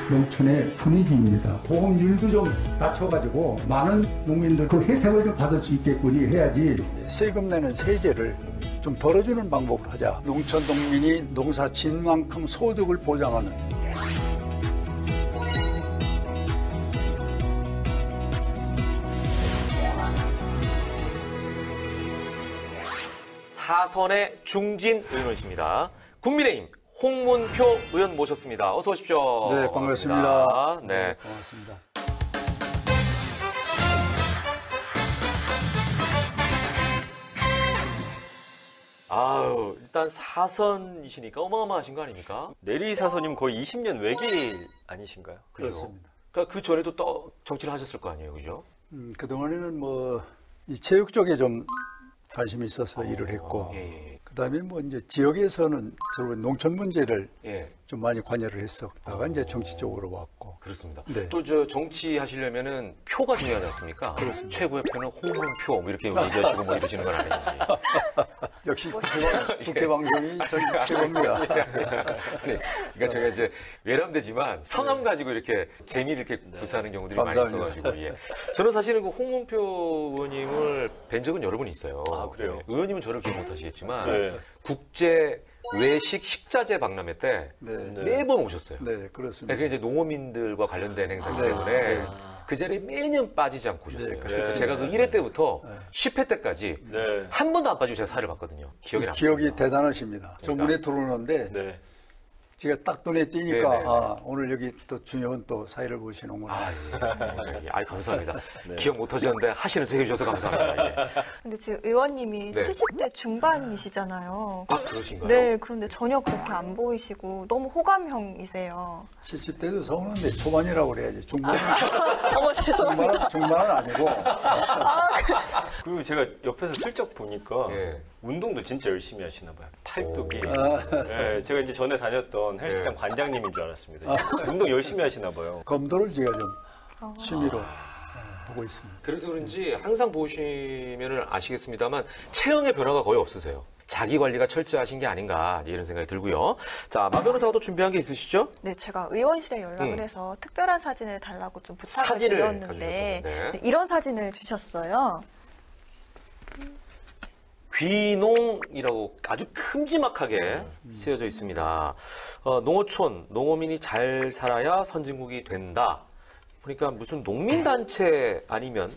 농촌의 분위기입니다. 보험률도 좀 낮춰가지고 많은 농민들 그 혜택을 좀 받을 수 있게끔 해야지. 세금 내는 세제를 좀 덜어주는 방법을 하자. 농촌 농민이 농사 진 만큼 소득을 보장하는. 사선의 중진 의원이십니다. 국민의힘 홍문표 의원 모셨습니다. 어서 오십시오. 네, 반갑습니다. 네, 고맙습니다. 아유, 일단 사선이시니까 어마어마하신 거 아닙니까? 내리사선님 거의 20년 외길 아니신가요? 그렇습니다. 그러니까 그 전에도 또 정치를 하셨을 거 아니에요, 그죠? 그동안에는 이 체육 쪽에 좀 관심이 있어서 일을 했고, 예. 그다음에 이제 지역에서는 주로 농촌 문제를 예. 좀 많이 관여를 했었다가 이제 정치 쪽으로 왔고. 그렇습니다. 네. 또 정치 하시려면은 표가 중요하지 않습니까? 그렇습니다. 최고의 표는 홍문표 뭐 이렇게 얘기하시고 뭐 이러시는 건 아니지. 역시 국회 방송이 전 최고입니다. 네. 그러니까 제가 이제 외람되지만 성함 가지고 이렇게 재미를 이렇게 구사하는 경우들이 많이 있어가지고. 예. 저는 사실은 그 홍문표 의원님을 뵌 적은 여러 번 있어요. 아, 그래요? 네. 의원님은 저를 기억 못하시겠지만 네. 국제 외식 식자재 박람회 때 매번 오셨어요. 네, 그렇습니다. 그게 이제 농어민들과 관련된 행사이기 네. 때문에 네. 그 자리에 매년 빠지지 않고 오셨어요. 네, 그래서 네. 제가 그 1회 때부터 10회 때까지 네. 한 번도 안 빠지고 제가 사회를 봤거든요. 기억이 남습니다. 기억이 대단하십니다. 저 문에 들어오는데 네. 제가 딱 눈에 띄니까 네네. 오늘 여기 또 중요한 또 사회를 보시는구나. 아, 감사합니다. 기억 못 하셨는데 하시는 척 해주셔서 감사합니다. 예. 근데 지금 의원님이 네. 70대 중반이시잖아요. 아, 그러신가요? 네, 그런데 전혀 그렇게 안 보이시고 너무 호감형이세요. 70대도 서우는데 초반이라고 그래야지. 중반은, 어머, 죄송합니다. 중반은 아니고. 그리고 제가 옆에서 슬쩍 보니까 예. 운동도 진짜 열심히 하시나 봐요. 팔뚝이. 아. 예, 제가 이제 전에 다녔던 헬스장 관장님인 줄 알았습니다. 운동 열심히 하시나 봐요. 검도를 제가 좀 취미로 하고 있습니다. 그래서 그런지 항상 보시면 아시겠습니다만 체형의 변화가 거의 없으세요. 자기 관리가 철저하신 게 아닌가 이런 생각이 들고요. 자, 마 변호사가 또 준비한 게 있으시죠? 네, 제가 의원실에 연락을 해서 특별한 사진을 달라고 좀 부탁을 사진을 드렸는데 가져주셨는데. 네, 이런 사진을 주셨어요. 귀농이라고 아주 큼지막하게 쓰여져 있습니다. 농어촌, 농어민이 잘 살아야 선진국이 된다. 보니까 무슨 농민단체 아니면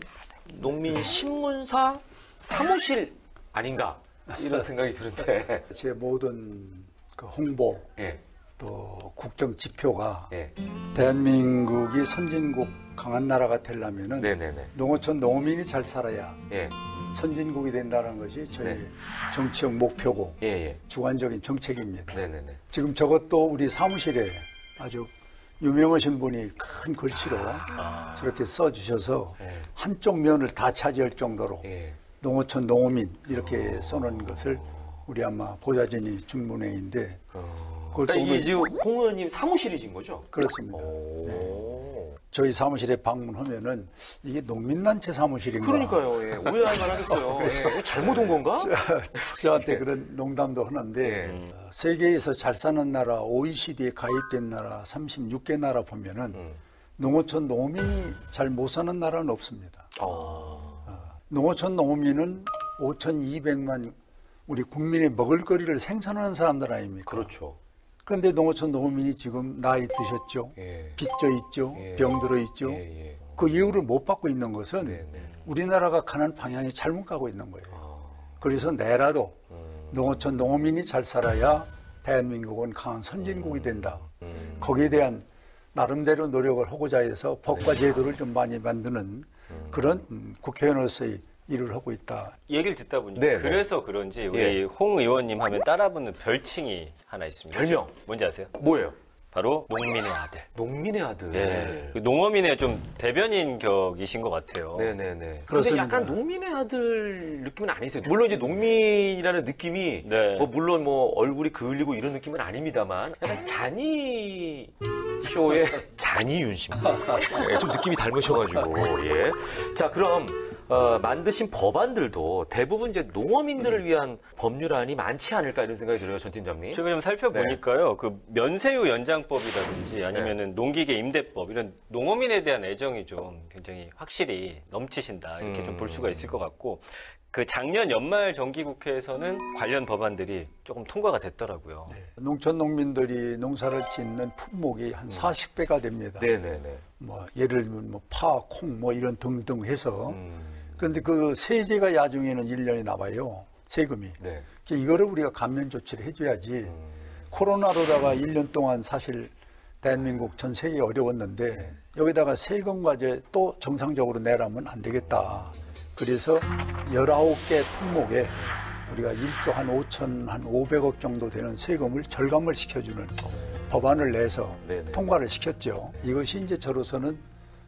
농민신문사 사무실 아닌가 이런 생각이 드는데. 제 모든 그 홍보 예, 또 국정 지표가 예. 대한민국이 선진국 강한 나라가 되려면은 네네네. 농어촌 농민이 잘 살아야 예, 선진국이 된다는 것이 저희 네. 정치적 목표고 예, 예. 주관적인 정책입니다. 네네네. 지금 저것도 우리 사무실에 아주 유명하신 분이 큰 글씨로 저렇게 써주셔서 예. 한쪽 면을 다 차지할 정도로 예. 농어촌 농어민 이렇게 써놓은 것을 우리 아마 보좌진이 중문회인데 그걸 그러니까 또 이게 오늘 지금 홍 의원님 사무실이신 거죠? 그렇습니다. 오. 저희 사무실에 방문하면은 이게 농민단체 사무실인가? 그러니까요. 예. 오해할 만하겠어요. 그래서 예. 잘못 온 건가? 저한테 그런 농담도 하는데 예. 세계에서 잘 사는 나라 OECD에 가입된 나라 36개 나라 보면은 농어촌 농민이 잘 못 사는 나라는 없습니다. 농어촌 농민은 5,200만 우리 국민의 먹을거리를 생산하는 사람들 아닙니까? 그렇죠. 그런데 농어촌 농민이 지금 나이 드셨죠? 예. 빚져 있죠? 예. 병들어 있죠? 예, 예. 그 이유를 못 받고 있는 것은 네, 네. 우리나라가 가는 방향이 잘못 가고 있는 거예요. 그래서 내라도 농어촌 농민이 잘 살아야 대한민국은 강한 선진국이 된다. 거기에 대한 나름대로 노력을 하고자 해서 법과 제도를 좀 많이 만드는 그런 국회의원으로서의 일을 하고 있다. 얘기를 듣다 보니까 네, 네. 그래서 그런지 우리 예. 홍 의원님 하면 따라붙는 별칭이 하나 있습니다. 별명? 뭔지 아세요? 뭐예요? 바로 농민의 아들. 농민의 아들. 예. 그 농어민의 좀 대변인 격이신 것 같아요. 네네네. 그런데 그렇습니다. 약간 농민의 아들 느낌은 아니세요. 물론 이제 농민이라는 느낌이 네. 물론 얼굴이 그을리고 이런 느낌은 아닙니다만 약간 잔이 쇼의 잔이윤 씨입니다. 예, 좀 느낌이 닮으셔가지고 예. 자 그럼 만드신 법안들도 대부분 이제 농어민들을 위한 법률안이 많지 않을까 이런 생각이 들어요, 전 팀장님. 제가 좀 살펴보니까요, 그 면세유 연장 분양법이라든지 아니면은 농기계 임대법 이런 농어민에 대한 애정이 좀 굉장히 확실히 넘치신다 이렇게 좀 볼 수가 있을 것 같고 그 작년 연말 정기국회에서는 관련 법안들이 조금 통과가 됐더라고요. 농촌 농민들이 농사를 짓는 품목이 한 40배가 됩니다. 네네네. 뭐 예를 들면 뭐 파, 콩 뭐 이런 등등 해서 그런데 그 세제가 야중에는 1년이 나와요. 세금이. 네. 이거를 우리가 감면 조치를 해줘야지 코로나로다가 1년 동안 사실 대한민국 전 세계 어려웠는데 여기다가 세금 과제 또 정상적으로 내라면 안 되겠다. 그래서 19개 품목에 우리가 1조 한 500억 정도 되는 세금을 절감을 시켜주는 법안을 내서 네네. 통과를 시켰죠. 이것이 이제 저로서는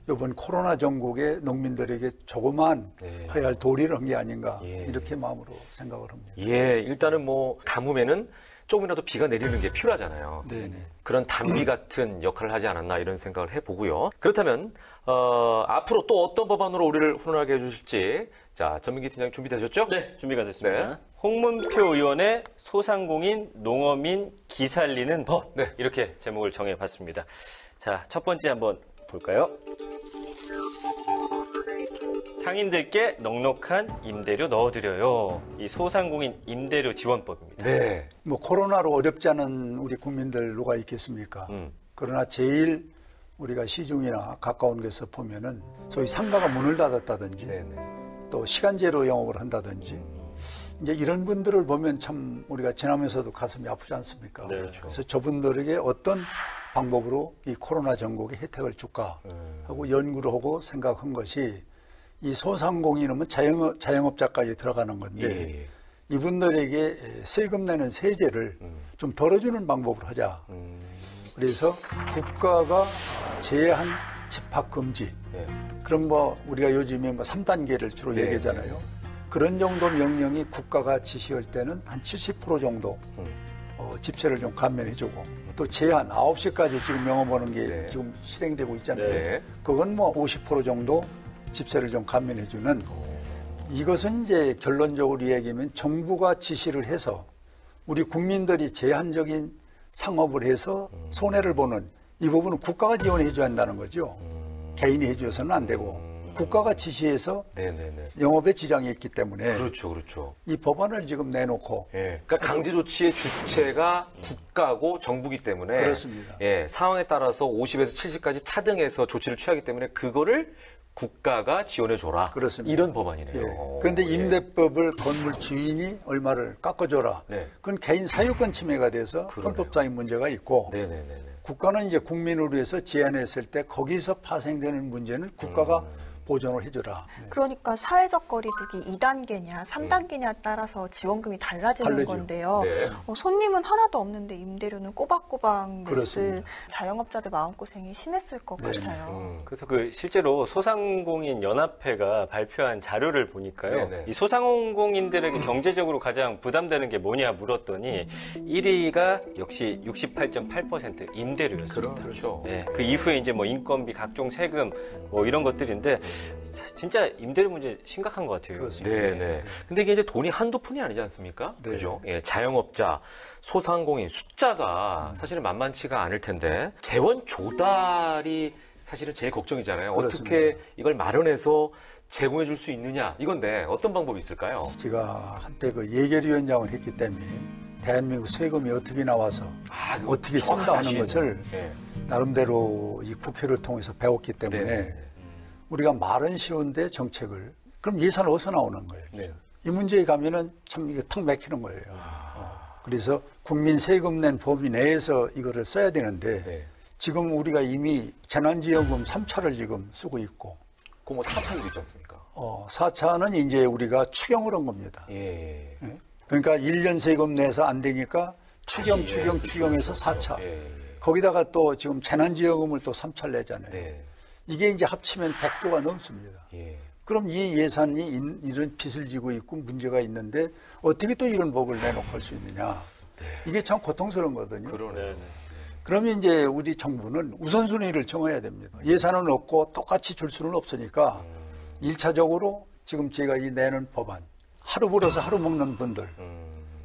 이번 코로나 전국의 농민들에게 조그만 네. 해야 할 도리를 한 게 아닌가 예. 이렇게 마음으로 생각을 합니다. 예, 일단은 뭐 가뭄에는 조금이라도 비가 내리는 게 필요하잖아요. 네네. 그런 단비 같은 역할을 하지 않았나 이런 생각을 해보고요. 그렇다면 앞으로 또 어떤 법안으로 우리를 훈훈하게 해주실지 자 전민기 팀장님 준비되셨죠? 네, 준비가 됐습니다. 네. 홍문표 의원의 소상공인 농어민 기살리는 법 네. 이렇게 제목을 정해봤습니다. 자, 첫 번째 한번 볼까요? 상인들께 넉넉한 임대료 넣어드려요. 이 소상공인 임대료 지원법입니다. 네. 뭐 코로나로 어렵지 않은 우리 국민들 누가 있겠습니까? 그러나 제일 우리가 시중이나 가까운 데서 보면은 소위 상가가 문을 닫았다든지 네네. 또 시간제로 영업을 한다든지 이제 이런 분들을 보면 참 우리가 지나면서도 가슴이 아프지 않습니까? 네, 그렇죠. 그래서 저분들에게 어떤 방법으로 이 코로나 전국에 혜택을 줄까 하고 연구를 하고 생각한 것이 이 소상공인은 자영업자까지 들어가는 건데 예. 이분들에게 세금 내는 세제를 좀 덜어주는 방법으로 하자. 그래서 국가가 제한 집합 금지. 예. 그럼 뭐 우리가 요즘에 뭐 3단계를 주로 네, 얘기하잖아요. 그런 정도 명령이 국가가 지시할 때는 한 70% 정도 집세를 좀 감면해주고 또 제한 9시까지 지금 영업하는 게 네. 지금 실행되고 있잖아요. 네. 그건 뭐 50% 정도 집세를 좀 감면해주는 이것은 이제 결론적으로 얘기하면 정부가 지시를 해서 우리 국민들이 제한적인 상업을 해서 손해를 보는 이 부분은 국가가 지원해줘야 한다는 거죠. 개인이 해줘서는 안 되고 국가가 지시해서 네네네. 영업에 지장이 있기 때문에 그렇죠, 그렇죠. 이 법안을 지금 내놓고 예. 그러니까 강제 조치의 주체가 국가고 정부기 때문에 그렇습니다. 예, 상황에 따라서 50에서 70까지 차등해서 조치를 취하기 때문에 그거를 국가가 지원해 줘라. 그렇습니다. 이런 법안이네요. 예. 그런데 임대법을 건물 주인이 얼마를 깎아줘라. 네. 그건 개인 사유권 침해가 돼서 그러네요. 헌법상의 문제가 있고 네네네네. 국가는 이제 국민을 위해서 제한했을 때 거기서 파생되는 문제는 국가가 보존을 해줘라. 네. 그러니까 사회적 거리두기 2단계냐 3단계냐에 따라서 지원금이 달라지는 다르죠. 건데요. 네. 손님은 하나도 없는데 임대료는 꼬박꼬박 냈을 그렇습니다. 자영업자들 마음고생이 심했을 것 네. 같아요. 그래서 그 실제로 소상공인 연합회가 발표한 자료를 보니까요. 네네. 이 소상공인들에게 경제적으로 가장 부담되는 게 뭐냐 물었더니 1위가 역시 68.8% 임대료였습니다. 그렇죠. 네, 그 이후에 이제 뭐 인건비, 각종 세금 뭐 이런 것들인데 진짜 임대료 문제 심각한 것 같아요. 그렇습니다. 네네. 근데 이게 이제 돈이 한두 푼이 아니지 않습니까? 네. 그죠? 예, 자영업자, 소상공인 숫자가 사실은 만만치가 않을 텐데 재원 조달이 사실은 제일 걱정이잖아요. 그렇습니다. 어떻게 이걸 마련해서 제공해 줄 수 있느냐 이건데 어떤 방법이 있을까요? 제가 한때 그 예결위원장을 했기 때문에 대한민국 세금이 어떻게 나와서 그거 어떻게 쓴다 정확하게 하는 것을 예. 나름대로 이 국회를 통해서 배웠기 때문에 네네. 우리가 말은 쉬운데 정책을 그럼 예산은 어디서 나오는 거예요? 네. 이 문제에 가면은 참 이게 탁 막히는 거예요. 그래서 국민 세금 낸 범위 내에서 이거를 써야 되는데 네. 지금 우리가 이미 재난지원금 3차를 지금 쓰고 있고 그거 뭐 4차도 있지 않습니까? 4차는 이제 우리가 추경을 한 겁니다. 예. 예? 그러니까 1년 세금 내서 안 되니까 추경, 다시, 예, 추경해서 4차. 예. 거기다가 또 지금 재난지원금을 또 3차를 내잖아요. 네. 이게 이제 합치면 100조가 넘습니다. 예. 그럼 이 예산이 이런 빚을 지고 있고 문제가 있는데 어떻게 또 이런 법을 내놓고 할 수 있느냐. 이게 참 고통스러운 거거든요. 그러네. 그러면 이제 우리 정부는 우선순위를 정해야 됩니다. 예산은 없고 똑같이 줄 수는 없으니까 1차적으로 지금 제가 이 내는 법안, 하루 벌어서 하루 먹는 분들,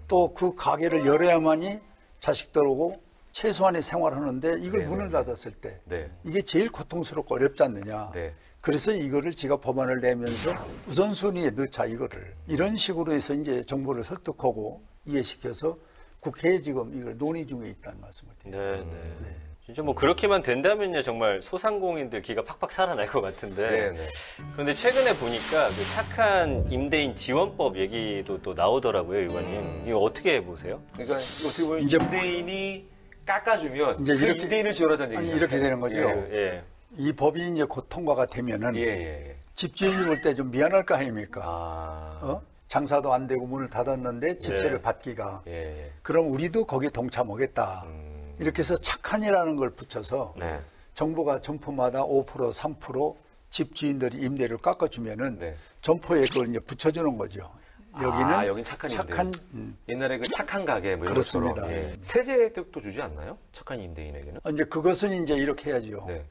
또 그 가게를 열어야만이 자식들하고 최소한의 생활하는데 이걸 네, 문을 네. 닫았을 때 네. 이게 제일 고통스럽고 어렵지 않느냐. 네. 그래서 이거를 제가 법안을 내면서 우선순위에 넣자 이거를. 이런 식으로 해서 이제 정부를 설득하고 이해시켜서 국회에 지금 이걸 논의 중에 있다는 말씀을 드립니다. 네. 진짜 뭐 그렇게만 된다면요 정말 소상공인들 기가 팍팍 살아날 것 같은데 네, 네. 그런데 최근에 보니까 그 착한 임대인 지원법 얘기도 또 나오더라고요, 의원님. 이거 어떻게 보세요? 그러니까 어떻게 보면 이제 임대인이 깎아주면 이제 그 이렇게- 임대인을 지원하자는 아니, 얘기죠. 이렇게 되는 거죠. 예. 이 법이 이제 곧 통과가 되면은 예, 예. 집주인이 볼 때 좀 미안할 거 아닙니까? 아, 장사도 안 되고 문을 닫았는데 집세를 네. 받기가. 예. 그럼 우리도 거기에 동참하겠다. 이렇게 해서 착한이라는 걸 붙여서 네. 정부가 점포마다 5%, 3% 집주인들이 임대료를 깎아주면은 네. 점포에 그걸 이제 붙여주는 거죠. 여기는 아, 여긴 착한 임대인. 옛날에 그 착한 가게 뭐 이런 그렇습니다. 것처럼. 예. 세제 혜택도 주지 않나요? 착한 임대인에게는? 이제 그것은 이제 이렇게 해야죠. 네.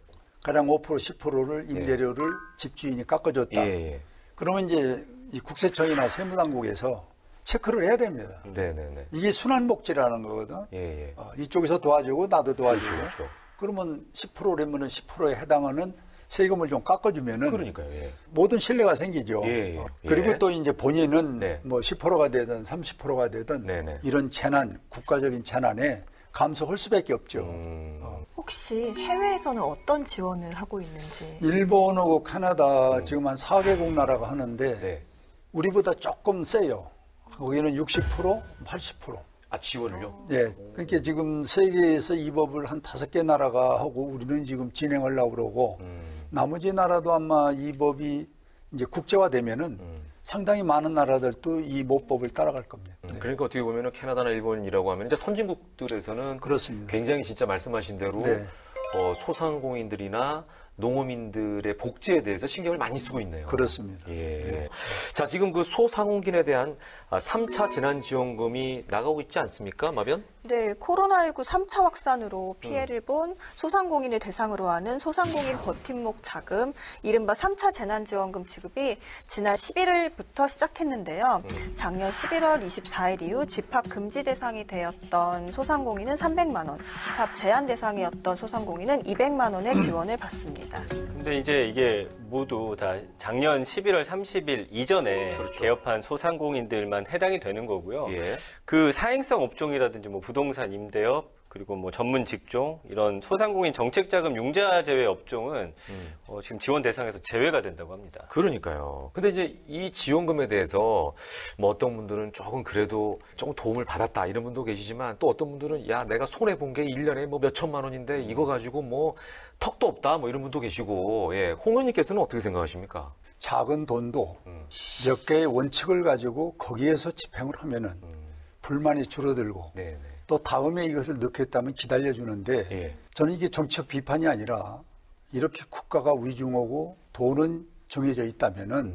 가령 5%, 10%를 임대료를 집주인이 깎아줬다. 예, 예. 그러면 이제 이 국세청이나 세무당국에서 체크를 해야 됩니다. 네, 네, 네. 이게 순환복지라는 거거든. 예, 예. 이쪽에서 도와주고 나도 도와주고. 그렇죠. 그러면 10%라면은 10%에 해당하는 세금을 좀 깎아주면은 그러니까요. 예. 모든 신뢰가 생기죠. 예, 예. 그리고 예. 또 이제 본인은 네. 뭐 10%가 되든 30%가 되든 네, 네. 이런 재난, 국가적인 재난에 감수할 수밖에 없죠. 혹시 해외에서는 어떤 지원을 하고 있는지. 일본하고 캐나다 지금 한 4개국 나라가 하는데 네. 우리보다 조금 세요. 거기는 60%, 80%. 아, 지원을요? 예. 그러니까 지금 세계에서 이 법을 한 5개 나라가 하고 우리는 지금 진행하려고 그러고 나머지 나라도 아마 이 법이 이제 국제화되면은 상당히 많은 나라들도 이 모법을 따라갈 겁니다. 네. 그러니까 어떻게 보면 캐나다나 일본이라고 하면 이제 선진국들에서는 그렇습니다. 굉장히 진짜 말씀하신 대로 네. 소상공인들이나 농어민들의 복지에 대해서 신경을 많이 쓰고 있네요. 그렇습니다. 예. 자, 지금 그 소상공인에 대한 3차 재난지원금이 나가고 있지 않습니까, 마변? 네, 코로나19 3차 확산으로 피해를 본 소상공인을 대상으로 하는 소상공인 버팀목 자금, 이른바 3차 재난지원금 지급이 지난 11일부터 시작했는데요. 작년 11월 24일 이후 집합 금지 대상이 되었던 소상공인은 300만 원, 집합 제한 대상이었던 소상공인은 200만 원의 지원을 받습니다. 근데 이제 이게 모두 다 작년 11월 30일 이전에 개업한 소상공인들만 해당이 되는 거고요. 예. 그 사행성 업종이라든지 뭐 부동산 임대업 그리고 뭐 전문 직종 이런 소상공인 정책자금 융자 제외 업종은 지금 지원 대상에서 제외가 된다고 합니다. 그러니까요. 근데 이제 이 지원금에 대해서 뭐 어떤 분들은 조금 그래도 조금 도움을 받았다 이런 분도 계시지만 또 어떤 분들은 야, 내가 손해본 게 1년에 뭐 몇 천만 원인데 이거 가지고 뭐 턱도 없다 뭐 이런 분도 계시고, 예. 홍 의원님께서는 어떻게 생각하십니까? 작은 돈도 몇 개의 원칙을 가지고 거기에서 집행을 하면은 불만이 줄어들고 네, 또 다음에 이것을 넣겠다면 기다려주는데 네. 예. 저는 이게 정치적 비판이 아니라 이렇게 국가가 위중하고 돈은 정해져 있다면은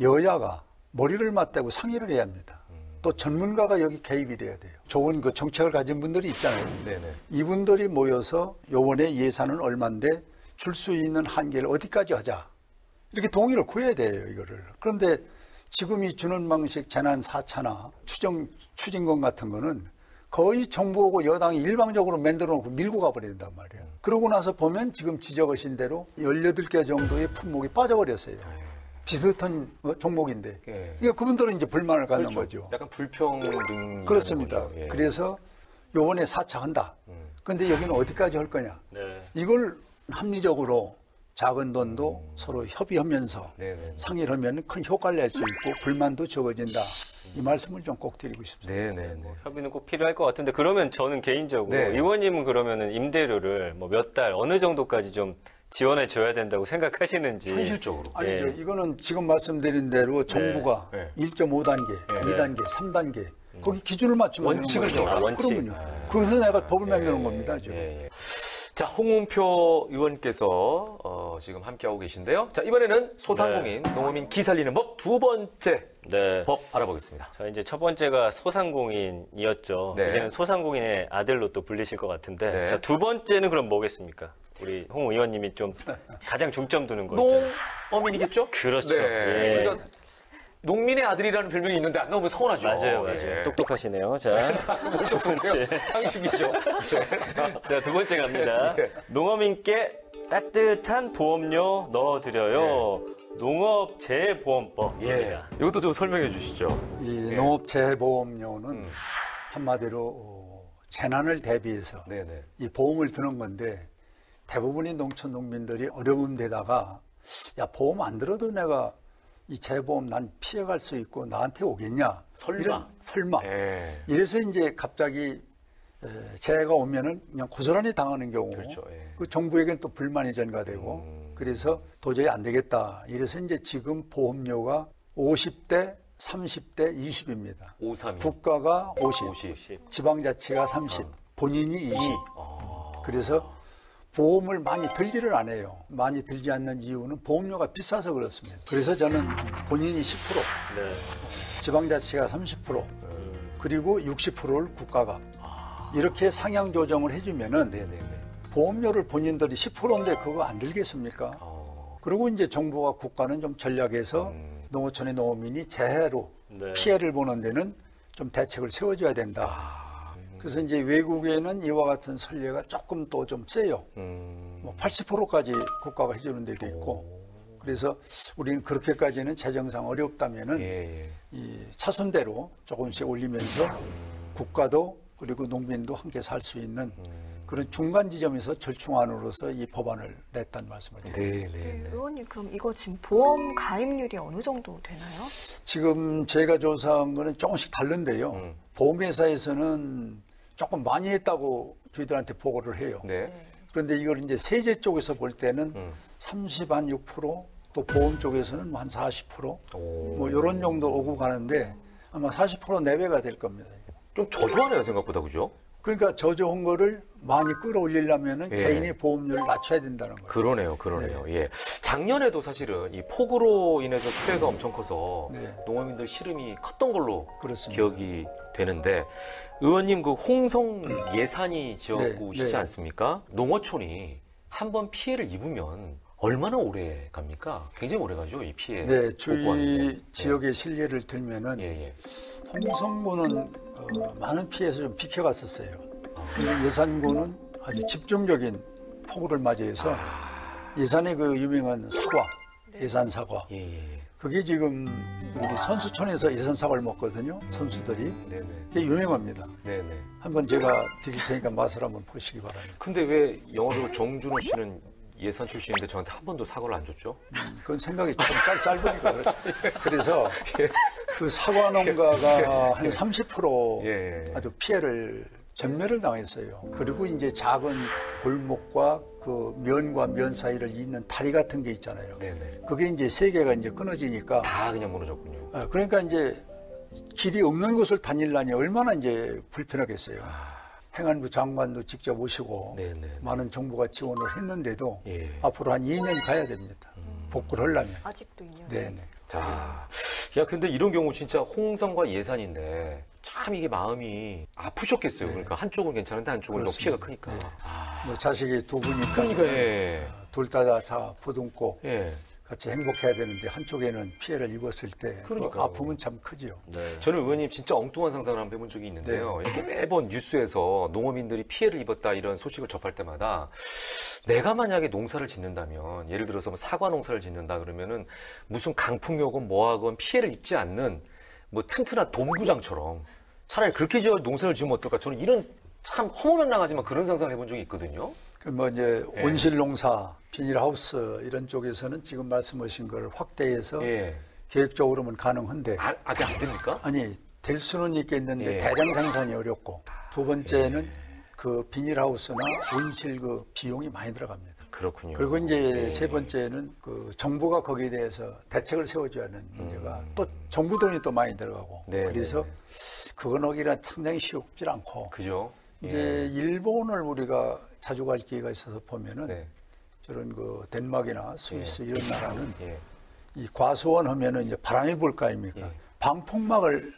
여야가 머리를 맞대고 상의를 해야 합니다. 또 전문가가 여기 개입이 돼야 돼요. 좋은 그 정책을 가진 분들이 있잖아요. 네네. 이분들이 모여서 요번에 예산은 얼만데 줄 수 있는 한계를 어디까지 하자. 이렇게 동의를 구해야 돼요, 이거를. 그런데 지금 이 주는 방식 재난 4차나 추징금 같은 거는 거의 정부하고 여당이 일방적으로 만들어 놓고 밀고 가버린단 말이에요. 그러고 나서 보면 지금 지적하신 대로 18개 정도의 품목이 빠져버렸어요. 비슷한 종목인데. 예. 그러니까 그분들은 이제 불만을 갖는 그렇죠. 거죠. 약간 불평등. 그렇습니다. 예. 그래서 요번에 4차 한다. 근데 여기는 어디까지 할 거냐. 네. 이걸 합리적으로 작은 돈도 서로 협의하면서 네네. 상의를 하면 큰 효과를 낼 수 있고 불만도 적어진다. 이 말씀을 좀 꼭 드리고 싶습니다. 네네네. 협의는 꼭 필요할 것 같은데 그러면 저는 개인적으로 네. 의원님은 그러면은 임대료를 뭐 몇 달 어느 정도까지 좀 지원해 줘야 된다고 생각하시는지. 현실적으로. 아니죠. 예. 이거는 지금 말씀드린 대로 정부가 네. 1.5단계, 네. 2단계, 3단계 거기 기준을 맞추면 원칙을 되는 거죠. 정하라. 원칙. 그러면요. 아. 그것은 내가 법을 만드는 겁니다. 지금. 예. 자, 홍은표 의원께서 지금 함께하고 계신데요. 자, 이번에는 소상공인, 농어민 기 살리는 법 두 번째 네. 법 알아보겠습니다. 자, 이제 첫 번째가 소상공인이었죠. 네. 이제는 소상공인의 아들로 또 불리실 것 같은데. 네. 자, 두 번째는 그럼 뭐겠습니까? 우리 홍 의원님이 좀 가장 중점 두는 거죠. 농어민이겠죠? 그렇죠. 네. 예. 그러니까 농민의 아들이라는 별명이 있는데 안 나오면 서운하죠. 맞아요. 예. 똑똑하시네요. 자, 두 번째. 상식이죠. 자, 두 번째 갑니다. 예. 농어민께 따뜻한 보험료 넣어드려요. 농업재해보험법. 예. 이것도 좀 설명해 주시죠. 이 농업재해보험료는 한마디로 재난을 대비해서 네네. 이 보험을 드는 건데 대부분의 농촌 농민들이 어려운 데다가 야 보험 안 들어도 내가 이 재보험 난 피해갈 수 있고 나한테 오겠냐? 설마. 설마. 예. 이래서 이제 갑자기 재해가 오면은 그냥 고스란히 당하는 경우. 그렇죠. 예. 그 정부에겐 또 불만이 전가되고. 그래서 도저히 안 되겠다. 이래서 이제 지금 보험료가 50대, 30대, 20입니다. 532. 국가가 50, 50. 지방자치가 30, 본인이 20. 그래서 보험을 많이 들지를 안 해요. 많이 들지 않는 이유는 보험료가 비싸서 그렇습니다. 그래서 저는 본인이 10%, 네. 지방자치가 30%, 그리고 60%를 국가가 이렇게 상향 조정을 해주면은 네네네. 보험료를 본인들이 10%인데 그거 안 들겠습니까? 그리고 이제 정부와 국가는 좀 전략해서 농어촌의 농어민이 재해로 네. 피해를 보는 데는 좀 대책을 세워줘야 된다. 그래서 이제 외국에는 이와 같은 선례가 조금 또 좀 세요. 뭐 80%까지 국가가 해주는 데도 있고. 그래서 우리는 그렇게까지는 재정상 어렵다면은 예. 이 차순대로 조금씩 올리면서 국가도 그리고 농민도 함께 살 수 있는 그런 중간 지점에서 절충안으로서 이 법안을 냈다는 말씀을 드립니다. 네네. 의원님 그럼 이거 지금 보험 가입률이 어느 정도 되나요? 지금 제가 조사한 거는 조금씩 다른데요. 보험회사에서는 조금 많이 했다고 저희들한테 보고를 해요. 네. 그런데 이걸 이제 세제 쪽에서 볼 때는 36%, 또 보험 쪽에서는 한 40%, 뭐 이런 정도 오고 가는데 아마 40% 내외가 될 겁니다. 좀 저조하네요, 생각보다, 그죠? 그러니까 저 좋은 거를 많이 끌어올리려면은 예. 개인의 보험료를 낮춰야 된다는 거예요. 그러네요. 예. 작년에도 사실은 이 폭우로 인해서 수해가 엄청 커서 네. 농어민들 시름이 컸던 걸로 그렇습니다. 기억이 되는데 의원님 그 홍성 예산이 지역구시지 네. 않습니까? 농어촌이 한번 피해를 입으면 얼마나 오래 갑니까? 굉장히 오래 가죠, 이 피해. 네, 복구하는데. 저희 지역의 실례를 들면은 예. 홍성군은 많은 피해에서 좀 비켜갔었어요. 근데 예산군은 아주 집중적인 폭우를 맞이해서 예산의 그 유명한 사과, 예산 사과. 예. 그게 지금 우리 선수촌에서 예산 사과를 먹거든요. 선수들이. 네네. 그게 유명합니다. 네네. 한번 제가 드릴 테니까 맛을 한번 보시기 바랍니다. 근데 왜 영화배우 정준호 씨는 예산 출신인데 저한테 한 번도 사과를 안 줬죠? 그건 생각이 좀 짧으니까 그렇죠. 그래서 그 사과 농가가 한 30% 예. 아주 피해를 전멸을 당했어요. 그리고 이제 작은 골목과 그 면과 면 사이를 잇는 다리 같은 게 있잖아요. 네네. 그게 이제 세 개가 이제 끊어지니까 다 그냥 무너졌군요. 그러니까 이제 길이 없는 곳을 다니려니 얼마나 이제 불편하겠어요. 행안부 장관도 직접 오시고 네네. 많은 정부가 지원을 했는데도 예. 앞으로 한 2년이 가야 됩니다. 복구를 하려면. 아직도 2년. 네네. 자, 야, 근데 이런 경우 진짜 홍성과 예산인데 참 이게 마음이 아프셨겠어요. 그러니까 한쪽은 괜찮은데 한쪽은 너무 피해가 크니까. 뭐 자식이 두 분이니까 그러니까, 예. 둘 다 보듬고 예. 같이 행복해야 되는데 한쪽에는 피해를 입었을 때 그 그러니까요. 아픔은 참 크죠. 네. 저는 의원님 진짜 엉뚱한 상상을 한번 해본 적이 있는데요. 이렇게 매번 뉴스에서 농어민들이 피해를 입었다 이런 소식을 접할 때마다 내가 만약에 농사를 짓는다면 예를 들어서 뭐 사과 농사를 짓는다 그러면은 무슨 강풍이 뭐하건 피해를 입지 않는 뭐 튼튼한 돔구장처럼 차라리 그렇게 지어 농사를 지으면 어떨까? 저는 이런 참 허무맹랑하지만 그런 상상을 해본 적이 있거든요. 그 뭐 이제 예. 온실농사, 비닐하우스 이런 쪽에서는 지금 말씀하신 걸 확대해서 예. 계획적으로는 가능한데 그게 안 됩니까? 아니 될 수는 있겠는데 예. 대량 생산이 어렵고 두 번째는 그 비닐하우스나 온실 그 비용이 많이 들어갑니다. 그렇군요. 그리고 이제 예. 세 번째는 그 정부가 거기에 대해서 대책을 세워줘야 하는 문제가 또 정부 돈이 또 많이 들어가고 네, 그래서 네. 그건 하기가 상당히 쉽지 않고 그죠? 이제 일본을 우리가 자주 갈 기회가 있어서 보면은 네. 저런 그 덴마크나 스위스 이런 나라는 예. 이 과수원 하면은 이제 바람이 불 거 아닙니까? 예. 방풍막을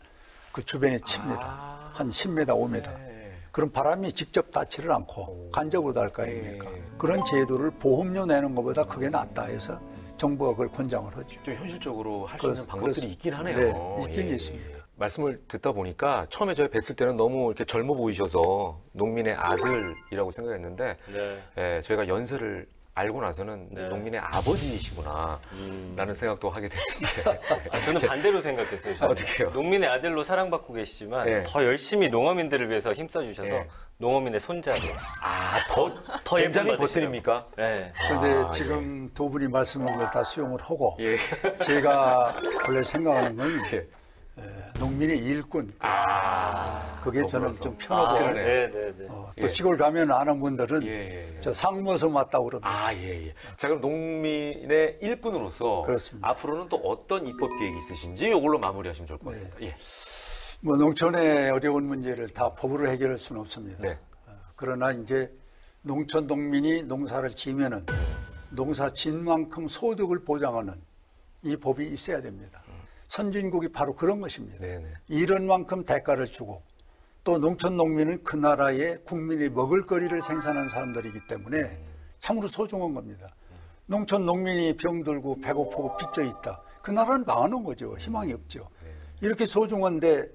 그 주변에 칩니다. 아. 한 10m, 5m. 네. 그럼 바람이 직접 닿지를 않고 간접으로 닿을 거 아닙니까? 예. 그런 제도를 보험료 내는 것보다 그게 낫다 해서 정부가 그걸 권장을 하죠. 좀 현실적으로 할 수 있는 방법들이 그렇습니다. 있긴 하네요. 네, 있긴 있습니다. 말씀을 듣다 보니까 처음에 저희 뵀을 때는 너무 이렇게 젊어 보이셔서 농민의 아들이라고 생각했는데 네. 예, 저희가 연세를 알고 나서는 네. 농민의 아버지이시구나 라는 생각도 하게 됐는데 저는 반대로 생각했어요. 저는. 어떻게요? 농민의 아들로 사랑받고 계시지만 네. 더 열심히 농어민들을 위해서 힘써주셔서 네. 농어민의 손자로. 더 벤자민 예쁨 버튼입니까? 네. 그런데 지금 두 분이 말씀한 걸 다 수용을 하고 예. 제가 원래 생각하는 건 예. 농민의 일꾼. 그게 저는 더불어서. 좀 편하고 그러네. 네, 네, 네. 또 예. 시골 가면 아는 분들은 예. 저 상무서 맞다고 그럽니다. 예. 자, 그럼 농민의 일꾼으로서 그렇습니다. 앞으로는 또 어떤 입법 계획이 있으신지 이걸로 마무리하시면 좋을 것 네. 같습니다. 예. 뭐 농촌의 어려운 문제를 다 법으로 해결할 수는 없습니다. 네. 그러나 이제 농촌 농민이 농사를 지면은 농사 진 만큼 소득을 보장하는 이 법이 있어야 됩니다. 선진국이 바로 그런 것입니다. 네네. 이런 만큼 대가를 주고 또 농촌 농민은 그 나라의 국민이 먹을거리를 생산하는 사람들이기 때문에 참으로 소중한 겁니다. 농촌 농민이 병들고 배고프고 빚져 있다. 그 나라는 망하는 거죠. 희망이 없죠. 이렇게 소중한데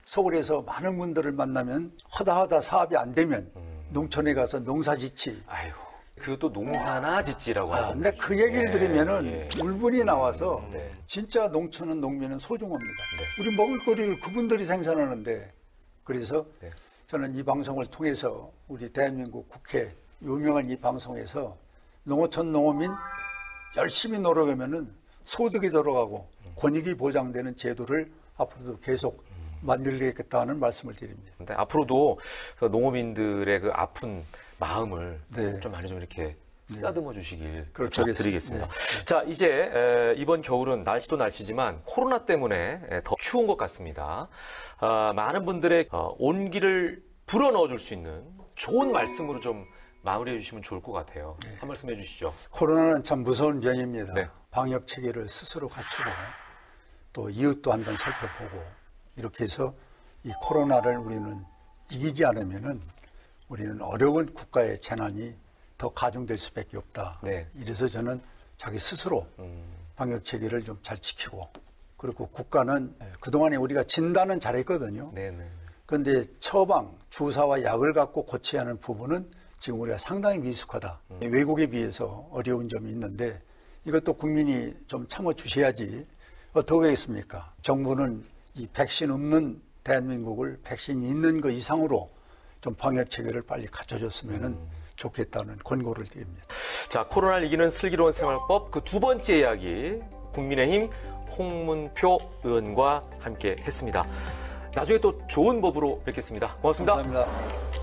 서울에서 많은 분들을 만나면 하다 사업이 안 되면 농촌에 가서 농사짓지. 아유, 그것도 농사나 짓지라고 하는 근데 그 얘기를 들으면은 울분이 나와서 네. 진짜 농촌은 농민은 소중합니다. 네. 우리 먹을거리를 그분들이 생산하는데 그래서 네. 저는 이 방송을 통해서 우리 대한민국 국회 유명한 이 방송에서 농어촌 농어민 열심히 노력하면은 소득이 들어가고 권익이 보장되는 제도를 앞으로도 계속 만들겠다는 말씀을 드립니다. 근데 앞으로도 그 농어민들의 그 아픈 마음을 네. 좀 많이 좀 이렇게 쓰다듬어 주시길 그렇게 부탁드리겠습니다. 하겠습니다. 자, 이제 이번 겨울은 날씨도 날씨지만 코로나 때문에 더 추운 것 같습니다. 많은 분들의 온기를 불어넣어 줄 수 있는 좋은 말씀으로 좀 마무리해 주시면 좋을 것 같아요. 한 말씀 해주시죠. 코로나는 참 무서운 병입니다. 네. 방역 체계를 스스로 갖추고 또 이웃도 한번 살펴보고 이렇게 해서 이 코로나를 우리는 이기지 않으면은 우리는 어려운 국가의 재난이 더 가중될 수밖에 없다. 네. 이래서 저는 자기 스스로 방역 체계를 좀 잘 지키고 그리고 국가는 그동안에 우리가 진단은 잘했거든요. 네네. 그런데 처방, 주사와 약을 갖고 고쳐야 하는 부분은 지금 우리가 상당히 미숙하다. 외국에 비해서 어려운 점이 있는데 이것도 국민이 좀 참아 주셔야지 어떻게 하겠습니까? 정부는 이 백신 없는 대한민국을 백신이 있는 것 이상으로 좀 방역 체계를 빨리 갖춰줬으면 좋겠다는 권고를 드립니다. 자, 코로나를 이기는 슬기로운 생활법 그 두 번째 이야기 국민의힘 홍문표 의원과 함께 했습니다. 나중에 또 좋은 법으로 뵙겠습니다. 고맙습니다. 감사합니다.